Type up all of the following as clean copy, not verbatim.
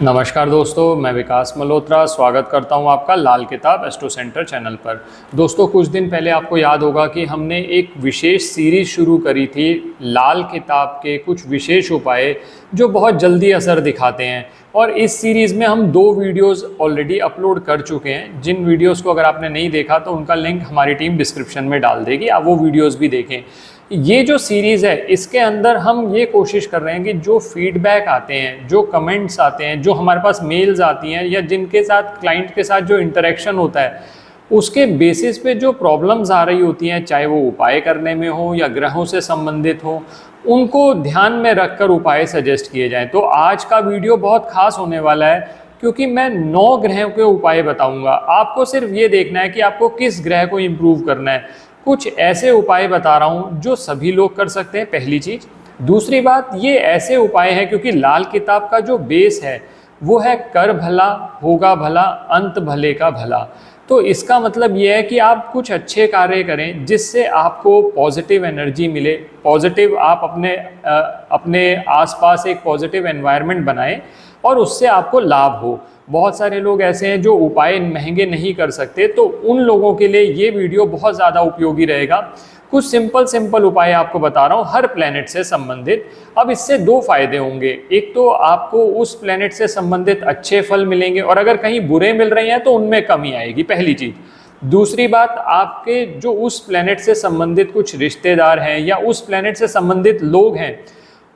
नमस्कार दोस्तों, मैं विकास मल्होत्रा स्वागत करता हूं आपका लाल किताब एस्ट्रो सेंटर चैनल पर। दोस्तों, कुछ दिन पहले आपको याद होगा कि हमने एक विशेष सीरीज़ शुरू करी थी लाल किताब के कुछ विशेष उपाय जो बहुत जल्दी असर दिखाते हैं। और इस सीरीज़ में हम 2 वीडियोस ऑलरेडी अपलोड कर चुके हैं। जिन वीडियोस को अगर आपने नहीं देखा तो उनका लिंक हमारी टीम डिस्क्रिप्शन में डाल देगी, आप वो वीडियोस भी देखें। ये जो सीरीज़ है इसके अंदर हम ये कोशिश कर रहे हैं कि जो फीडबैक आते हैं, जो कमेंट्स आते हैं, जो हमारे पास मेल्स आती हैं या जिनके साथ क्लाइंट के साथ जो इंटरेक्शन होता है, उसके बेसिस पे जो प्रॉब्लम्स आ रही होती हैं, चाहे वो उपाय करने में हो या ग्रहों से संबंधित हो, उनको ध्यान में रखकर उपाय सजेस्ट किए जाएं। तो आज का वीडियो बहुत खास होने वाला है क्योंकि मैं 9 ग्रहों के उपाय बताऊंगा। आपको सिर्फ ये देखना है कि आपको किस ग्रह को इम्प्रूव करना है। कुछ ऐसे उपाय बता रहा हूँ जो सभी लोग कर सकते हैं, पहली चीज़। दूसरी बात, ये ऐसे उपाय हैं क्योंकि लाल किताब का जो बेस है वो है कर भला होगा भला अंत भले का भला। तो इसका मतलब ये है कि आप कुछ अच्छे कार्य करें जिससे आपको पॉजिटिव एनर्जी मिले, पॉजिटिव आप अपने आसपास एक पॉजिटिव एनवायरनमेंट बनाएं और उससे आपको लाभ हो। बहुत सारे लोग ऐसे हैं जो उपाय महंगे नहीं कर सकते, तो उन लोगों के लिए ये वीडियो बहुत ज़्यादा उपयोगी रहेगा। कुछ सिंपल उपाय आपको बता रहा हूँ हर प्लेनेट से संबंधित। अब इससे 2 फायदे होंगे। एक तो आपको उस प्लेनेट से संबंधित अच्छे फल मिलेंगे और अगर कहीं बुरे मिल रहे हैं तो उनमें कमी आएगी, पहली चीज़। दूसरी बात, आपके जो उस प्लेनेट से संबंधित कुछ रिश्तेदार हैं या उस प्लेनेट से संबंधित लोग हैं,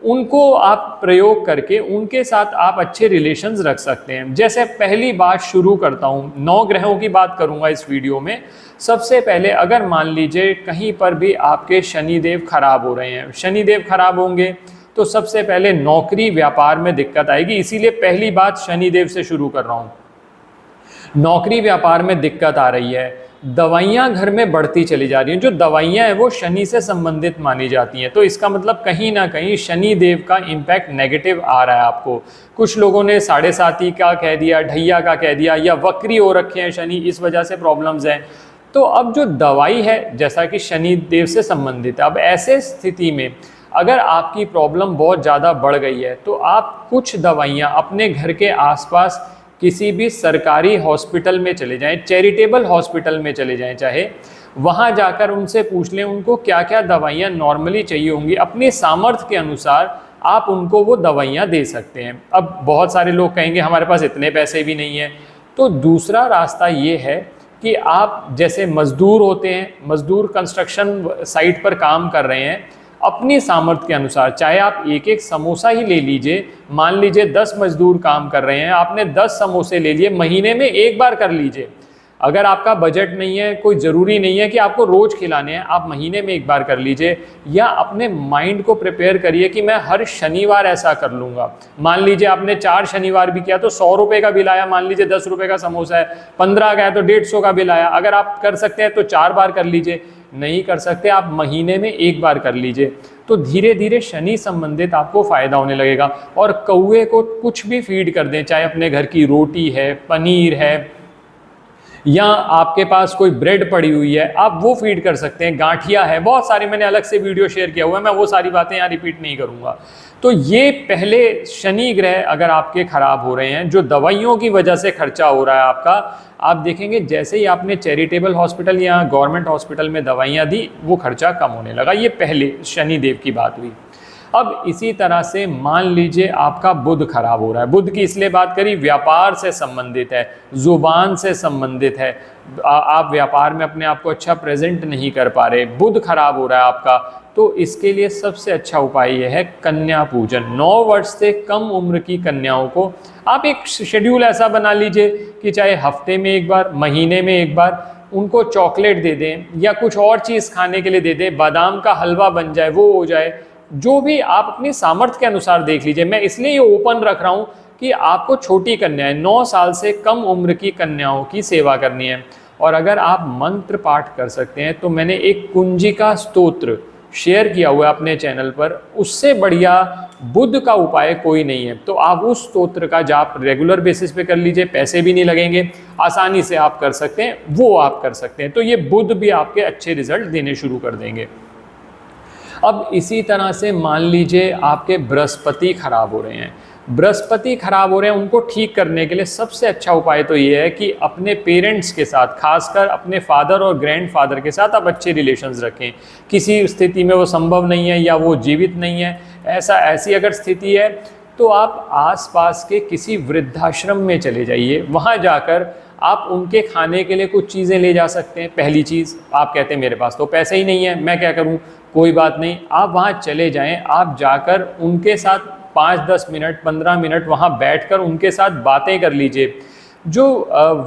उनको आप प्रयोग करके उनके साथ आप अच्छे रिलेशंस रख सकते हैं। जैसे पहली बात शुरू करता हूँ, 9 ग्रहों की बात करूँगा इस वीडियो में। सबसे पहले अगर मान लीजिए कहीं पर भी आपके शनिदेव खराब हो रहे हैं, शनिदेव खराब होंगे तो सबसे पहले नौकरी व्यापार में दिक्कत आएगी। इसीलिए पहली बात शनिदेव से शुरू कर रहा हूँ। नौकरी व्यापार में दिक्कत आ रही है, दवाइयाँ घर में बढ़ती चली जा रही हैं। जो दवाइयाँ हैं वो शनि से संबंधित मानी जाती हैं, तो इसका मतलब कहीं ना कहीं शनि देव का इम्पैक्ट नेगेटिव आ रहा है आपको। कुछ लोगों ने 7.5 का कह दिया, ढैया का कह दिया, या वक्री हो रखे हैं शनि, इस वजह से प्रॉब्लम्स हैं। तो अब जो दवाई है जैसा कि शनि देव से संबंधित है, अब ऐसे स्थिति में अगर आपकी प्रॉब्लम बहुत ज़्यादा बढ़ गई है तो आप कुछ दवाइयाँ अपने घर के आसपास किसी भी सरकारी हॉस्पिटल में चले जाएं, चैरिटेबल हॉस्पिटल में चले जाएं, चाहे वहां जाकर उनसे पूछ लें उनको क्या क्या दवाइयाँ नॉर्मली चाहिए होंगी। अपने सामर्थ्य के अनुसार आप उनको वो दवाइयाँ दे सकते हैं। अब बहुत सारे लोग कहेंगे हमारे पास इतने पैसे भी नहीं है, तो दूसरा रास्ता ये है कि आप जैसे मजदूर होते हैं, मजदूर कंस्ट्रक्शन साइट पर काम कर रहे हैं, अपनी सामर्थ्य के अनुसार चाहे आप एक समोसा ही ले लीजिए। मान लीजिए 10 मजदूर काम कर रहे हैं, आपने 10 समोसे ले लिए, महीने में एक बार कर लीजिए। अगर आपका बजट नहीं है, कोई ज़रूरी नहीं है कि आपको रोज़ खिलाने हैं, आप महीने में एक बार कर लीजिए। या अपने माइंड को प्रिपेयर करिए कि मैं हर शनिवार ऐसा कर लूँगा। मान लीजिए आपने 4 शनिवार भी किया तो 100 रुपये का बिल आया। मान लीजिए 10 रुपये का समोसा है, 15 का है तो 150 का बिल आया। अगर आप कर सकते हैं तो 4 बार कर लीजिए, नहीं कर सकते आप महीने में एक बार कर लीजिए। तो धीरे धीरे शनि संबंधित आपको फ़ायदा होने लगेगा। और कौवे को कुछ भी फीड कर दें, चाहे अपने घर की रोटी है, पनीर है, या आपके पास कोई ब्रेड पड़ी हुई है, आप वो फीड कर सकते हैं। गांठिया है, बहुत सारी मैंने अलग से वीडियो शेयर किया हुआ है, मैं वो सारी बातें यहाँ रिपीट नहीं करूँगा। तो ये पहले शनि ग्रह अगर आपके खराब हो रहे हैं, जो दवाइयों की वजह से खर्चा हो रहा है आपका, आप देखेंगे जैसे ही आपने चैरिटेबल हॉस्पिटल या गवर्नमेंट हॉस्पिटल में दवाइयाँ दी, वो खर्चा कम होने लगा। ये पहले शनि देव की बात हुई। अब इसी तरह से मान लीजिए आपका बुध खराब हो रहा है। बुध की इसलिए बात करी, व्यापार से संबंधित है, जुबान से संबंधित है। आप व्यापार में अपने आप को अच्छा प्रेजेंट नहीं कर पा रहे, बुध खराब हो रहा है आपका, तो इसके लिए सबसे अच्छा उपाय यह है कन्या पूजन। 9 वर्ष से कम उम्र की कन्याओं को आप एक शेड्यूल ऐसा बना लीजिए कि चाहे हफ्ते में एक बार, महीने में एक बार उनको चॉकलेट दे दें या कुछ और चीज़ खाने के लिए दे दें, बादाम का हलवा बन जाए, वो हो जाए। जो भी आप अपनी सामर्थ्य के अनुसार देख लीजिए। मैं इसलिए ये ओपन रख रहा हूँ कि आपको छोटी कन्याएं, 9 साल से कम उम्र की कन्याओं की सेवा करनी है। और अगर आप मंत्र पाठ कर सकते हैं तो मैंने एक कुंजिका स्तोत्र शेयर किया हुआ है अपने चैनल पर, उससे बढ़िया बुध का उपाय कोई नहीं है। तो आप उस स्तोत्र का जाप रेगुलर बेसिस पे कर लीजिए, पैसे भी नहीं लगेंगे, आसानी से आप कर सकते हैं, वो आप कर सकते हैं। तो ये बुध भी आपके अच्छे रिजल्ट देने शुरू कर देंगे। अब इसी तरह से मान लीजिए आपके बृहस्पति खराब हो रहे हैं, बृहस्पति खराब हो रहे हैं, उनको ठीक करने के लिए सबसे अच्छा उपाय तो ये है कि अपने पेरेंट्स के साथ, खासकर अपने फादर और ग्रैंडफादर के साथ आप अच्छे रिलेशंस रखें। किसी स्थिति में वो संभव नहीं है या वो जीवित नहीं है, ऐसी अगर स्थिति है तो आप आसपास के किसी वृद्धाश्रम में चले जाइए। वहाँ जाकर आप उनके खाने के लिए कुछ चीज़ें ले जा सकते हैं। पहली चीज़, आप कहते हैं मेरे पास तो पैसे ही नहीं है, मैं क्या करूँ, कोई बात नहीं, आप वहाँ चले जाएं। आप जाकर उनके साथ 5-10 मिनट 15 मिनट वहाँ बैठकर उनके साथ बातें कर लीजिए। जो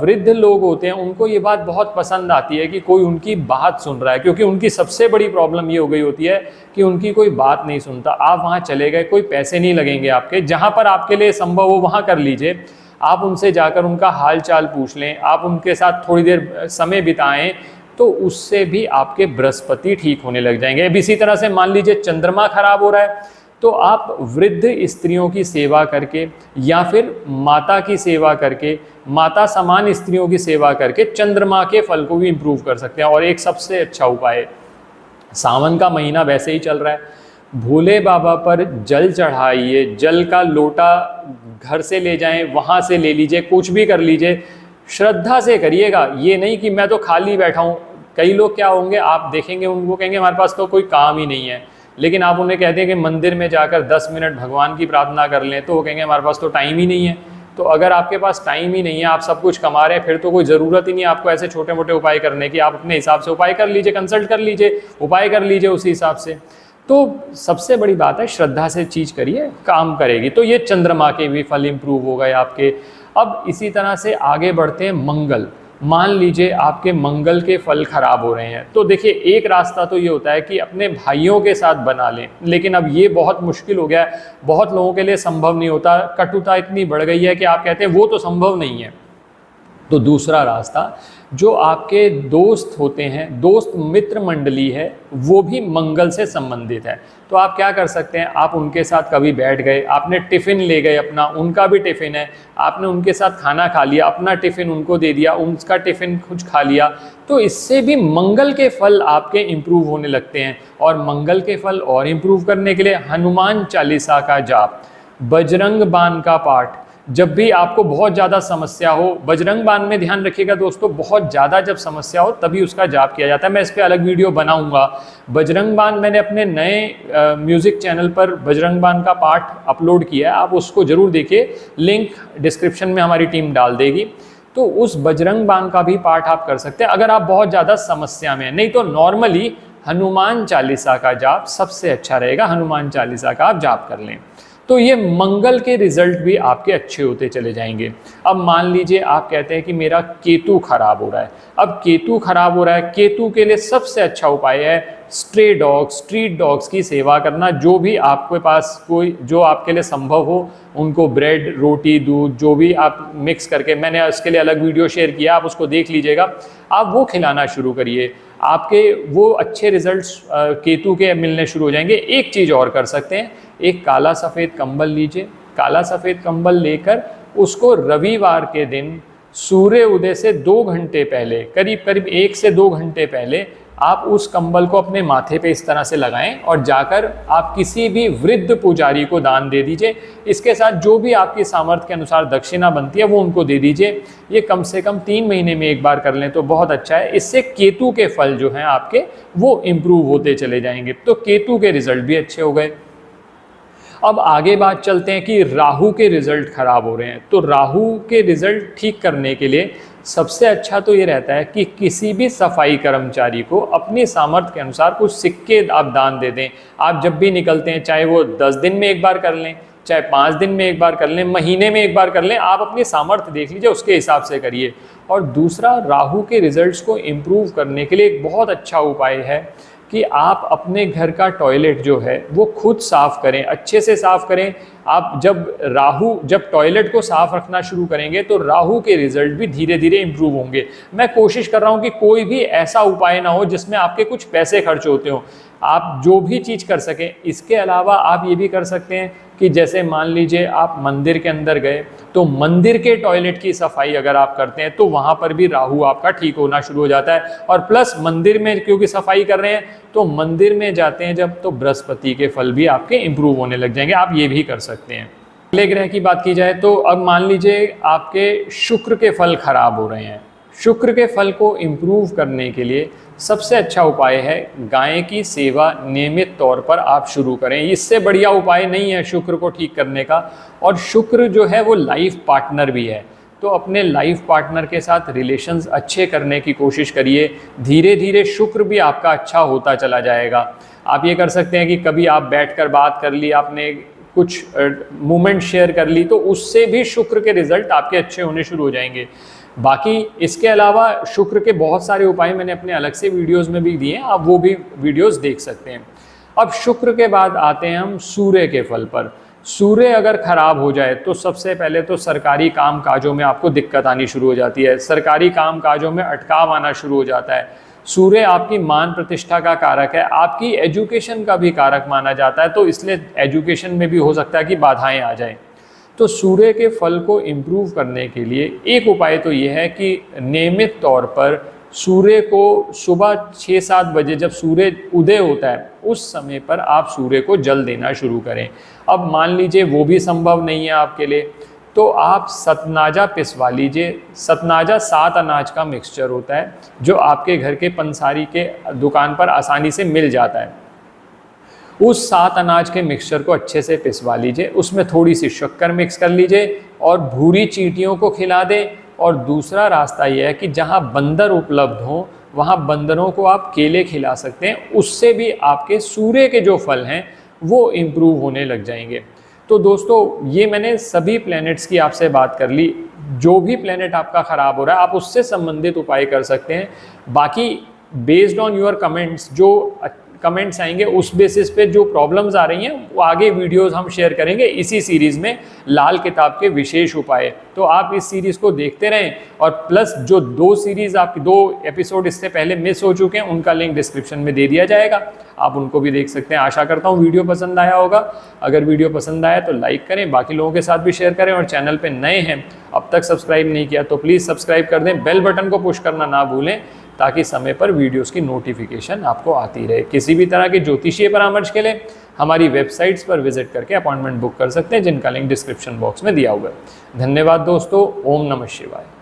वृद्ध लोग होते हैं उनको ये बात बहुत पसंद आती है कि कोई उनकी बात सुन रहा है, क्योंकि उनकी सबसे बड़ी प्रॉब्लम ये हो गई होती है कि उनकी कोई बात नहीं सुनता। आप वहाँ चले गए, कोई पैसे नहीं लगेंगे आपके, जहाँ पर आपके लिए संभव हो वहाँ कर लीजिए। आप उनसे जाकर उनका हाल चाल पूछ लें, आप उनके साथ थोड़ी देर समय बिताएं, तो उससे भी आपके बृहस्पति ठीक होने लग जाएंगे। अब इसी तरह से मान लीजिए चंद्रमा खराब हो रहा है, तो आप वृद्ध स्त्रियों की सेवा करके या फिर माता की सेवा करके, माता समान स्त्रियों की सेवा करके चंद्रमा के फल को भी इम्प्रूव कर सकते हैं। और एक सबसे अच्छा उपाय, सावन का महीना वैसे ही चल रहा है, भोले बाबा पर जल चढ़ाइए। जल का लोटा घर से ले जाएं, वहाँ से ले लीजिए, कुछ भी कर लीजिए, श्रद्धा से करिएगा। ये नहीं कि मैं तो खाली बैठा हूँ। कई लोग क्या होंगे, आप देखेंगे उनको कहेंगे हमारे पास तो कोई काम ही नहीं है, लेकिन आप उन्हें कहते हैं कि मंदिर में जाकर 10 मिनट भगवान की प्रार्थना कर लें, तो वो कहेंगे हमारे पास तो टाइम ही नहीं है। तो अगर आपके पास टाइम ही नहीं है, आप सब कुछ कमा रहे हैं, फिर तो कोई ज़रूरत ही नहीं है आपको ऐसे छोटे मोटे उपाय करने की। आप अपने हिसाब से उपाय कर लीजिए, कंसल्ट कर लीजिए, उपाय कर लीजिए उसी हिसाब से। तो सबसे बड़ी बात है, श्रद्धा से चीज़ करिए, काम करेगी। तो ये चंद्रमा के भी फल इम्प्रूव हो गए आपके। अब इसी तरह से आगे बढ़ते हैं मंगल। मान लीजिए आपके मंगल के फल खराब हो रहे हैं, तो देखिए एक रास्ता तो ये होता है कि अपने भाइयों के साथ बना लें, लेकिन अब ये बहुत मुश्किल हो गया है, बहुत लोगों के लिए संभव नहीं होता। कटुता इतनी बढ़ गई है कि आप कहते हैं वो तो संभव नहीं है। तो दूसरा रास्ता, जो आपके दोस्त होते हैं, दोस्त मित्र मंडली है, वो भी मंगल से संबंधित है। तो आप क्या कर सकते हैं, आप उनके साथ कभी बैठ गए, आपने टिफ़िन ले गए अपना, उनका भी टिफ़िन है, आपने उनके साथ खाना खा लिया, अपना टिफ़िन उनको दे दिया, उनका टिफ़िन कुछ खा लिया, तो इससे भी मंगल के फल आपके इम्प्रूव होने लगते हैं। और मंगल के फल और इम्प्रूव करने के लिए हनुमान चालीसा का जाप, बजरंग बाण का पाठ, जब भी आपको बहुत ज़्यादा समस्या हो, बजरंग बाण में ध्यान रखिएगा दोस्तों, बहुत ज़्यादा जब समस्या हो तभी उसका जाप किया जाता है। मैं इस पर अलग वीडियो बनाऊंगा। बजरंग बाण मैंने अपने नए म्यूज़िक चैनल पर बजरंग बाण का पाठ अपलोड किया है, आप उसको ज़रूर देखिए, लिंक डिस्क्रिप्शन में हमारी टीम डाल देगी। तो उस बजरंग बाण का भी पाठ आप कर सकते हैं अगर आप बहुत ज़्यादा समस्या में हैं। नहीं तो नॉर्मली हनुमान चालीसा का जाप सबसे अच्छा रहेगा, हनुमान चालीसा का आप जाप कर लें, तो ये मंगल के रिजल्ट भी आपके अच्छे होते चले जाएंगे। अब मान लीजिए आप कहते हैं कि मेरा केतु खराब हो रहा है। अब केतु खराब हो रहा है, केतु के लिए सबसे अच्छा उपाय है स्ट्रे डॉग्स, स्ट्रीट डॉग्स की सेवा करना। जो भी आपके पास कोई, जो आपके लिए संभव हो, उनको ब्रेड, रोटी, दूध, जो भी आप मिक्स करके, मैंने उसके लिए अलग वीडियो शेयर किया, आप उसको देख लीजिएगा, आप वो खिलाना शुरू करिए। आपके वो अच्छे रिजल्ट्स केतु के मिलने शुरू हो जाएंगे। एक चीज़ और कर सकते हैं, एक काला सफ़ेद कंबल लीजिए, काला सफ़ेद कंबल लेकर उसको रविवार के दिन सूर्य उदय से 2 घंटे पहले, करीब करीब 1 से 2 घंटे पहले, आप उस कंबल को अपने माथे पे इस तरह से लगाएं और जाकर आप किसी भी वृद्ध पुजारी को दान दे दीजिए। इसके साथ जो भी आपकी सामर्थ्य के अनुसार दक्षिणा बनती है वो उनको दे दीजिए। ये कम से कम 3 महीने में एक बार कर लें तो बहुत अच्छा है। इससे केतु के फल जो हैं आपके वो इम्प्रूव होते चले जाएंगे। तो केतु के रिजल्ट भी अच्छे हो गए। अब आगे बात चलते हैं कि राहु के रिजल्ट खराब हो रहे हैं। तो राहु के रिजल्ट ठीक करने के लिए सबसे अच्छा तो ये रहता है कि किसी भी सफाई कर्मचारी को अपनी सामर्थ्य के अनुसार कुछ सिक्के आप दान दे दें। आप जब भी निकलते हैं, चाहे वो 10 दिन में एक बार कर लें, चाहे 5 दिन में एक बार कर लें, महीने में एक बार कर लें, आप अपनी सामर्थ्य देख लीजिए, उसके हिसाब से करिए। और दूसरा, राहु के रिजल्ट्स को इम्प्रूव करने के लिए एक बहुत अच्छा उपाय है कि आप अपने घर का टॉयलेट जो है वो खुद साफ़ करें, अच्छे से साफ़ करें। आप जब टॉयलेट को साफ़ रखना शुरू करेंगे तो राहु के रिजल्ट भी धीरे धीरे इम्प्रूव होंगे। मैं कोशिश कर रहा हूँ कि कोई भी ऐसा उपाय ना हो जिसमें आपके कुछ पैसे खर्च होते हों। आप जो भी चीज़ कर सकें। इसके अलावा आप ये भी कर सकते हैं कि जैसे मान लीजिए आप मंदिर के अंदर गए, तो मंदिर के टॉयलेट की सफाई अगर आप करते हैं तो वहाँ पर भी राहु आपका ठीक होना शुरू हो जाता है। और प्लस मंदिर में क्योंकि सफाई कर रहे हैं, तो मंदिर में जाते हैं जब, तो बृहस्पति के फल भी आपके इम्प्रूव होने लग जाएंगे। आप ये भी कर सकते हैं। अगले ग्रह की बात की जाए तो अब मान लीजिए आपके शुक्र के फल खराब हो रहे हैं। शुक्र के फल को इम्प्रूव करने के लिए सबसे अच्छा उपाय है गाय की सेवा नियमित तौर पर आप शुरू करें। इससे बढ़िया उपाय नहीं है शुक्र को ठीक करने का। और शुक्र जो है वो लाइफ पार्टनर भी है, तो अपने लाइफ पार्टनर के साथ रिलेशंस अच्छे करने की कोशिश करिए। धीरे धीरे शुक्र भी आपका अच्छा होता चला जाएगा। आप ये कर सकते हैं कि कभी आप बैठकर बात कर ली, आपने कुछ मोमेंट शेयर कर ली, तो उससे भी शुक्र के रिजल्ट आपके अच्छे होने शुरू हो जाएंगे। बाकी इसके अलावा शुक्र के बहुत सारे उपाय मैंने अपने अलग से वीडियोस में भी दिए हैं, आप वो भी वीडियोस देख सकते हैं। अब शुक्र के बाद आते हैं हम सूर्य के फल पर। सूर्य अगर खराब हो जाए तो सबसे पहले तो सरकारी काम काजों में आपको दिक्कत आनी शुरू हो जाती है, सरकारी काम काजों में अटकाव आना शुरू हो जाता है। सूर्य आपकी मान प्रतिष्ठा का कारक है, आपकी एजुकेशन का भी कारक माना जाता है, तो इसलिए एजुकेशन में भी हो सकता है कि बाधाएं आ जाएं। तो सूर्य के फल को इम्प्रूव करने के लिए एक उपाय तो ये है कि नियमित तौर पर सूर्य को सुबह 6-7 बजे जब सूर्य उदय होता है उस समय पर आप सूर्य को जल देना शुरू करें। अब मान लीजिए वो भी संभव नहीं है आपके लिए, तो आप सतनाजा पिसवा लीजिए। सतनाजा 7 अनाज का मिक्सचर होता है जो आपके घर के पंसारी के दुकान पर आसानी से मिल जाता है। उस 7 अनाज के मिक्सचर को अच्छे से पिसवा लीजिए, उसमें थोड़ी सी शक्कर मिक्स कर लीजिए और भूरी चींटियों को खिला दें। और दूसरा रास्ता यह है कि जहां बंदर उपलब्ध हों वहां बंदरों को आप केले खिला सकते हैं, उससे भी आपके सूर्य के जो फल हैं वो इम्प्रूव होने लग जाएंगे। तो दोस्तों ये मैंने सभी प्लैनेट्स की आपसे बात कर ली। जो भी प्लैनेट आपका ख़राब हो रहा है आप उससे संबंधित उपाय कर सकते हैं। बाकी बेस्ड ऑन योर कमेंट्स, जो कमेंट्स आएंगे उस बेसिस पे जो प्रॉब्लम्स आ रही हैं वो आगे वीडियोस हम शेयर करेंगे इसी सीरीज़ में, लाल किताब के विशेष उपाय। तो आप इस सीरीज़ को देखते रहें। और प्लस जो 2 सीरीज़ आपकी 2 एपिसोड इससे पहले मिस हो चुके हैं उनका लिंक डिस्क्रिप्शन में दे दिया जाएगा, आप उनको भी देख सकते हैं। आशा करता हूँ वीडियो पसंद आया होगा। अगर वीडियो पसंद आया तो लाइक करें, बाकी लोगों के साथ भी शेयर करें। और चैनल पर नए हैं, अब तक सब्सक्राइब नहीं किया तो प्लीज़ सब्सक्राइब कर दें, बेल बटन को पुश करना ना भूलें ताकि समय पर वीडियोस की नोटिफिकेशन आपको आती रहे। किसी भी तरह के ज्योतिषीय परामर्श के लिए हमारी वेबसाइट्स पर विजिट करके अपॉइंटमेंट बुक कर सकते हैं, जिनका लिंक डिस्क्रिप्शन बॉक्स में दिया हुआ है। धन्यवाद दोस्तों। ओम नमः शिवाय।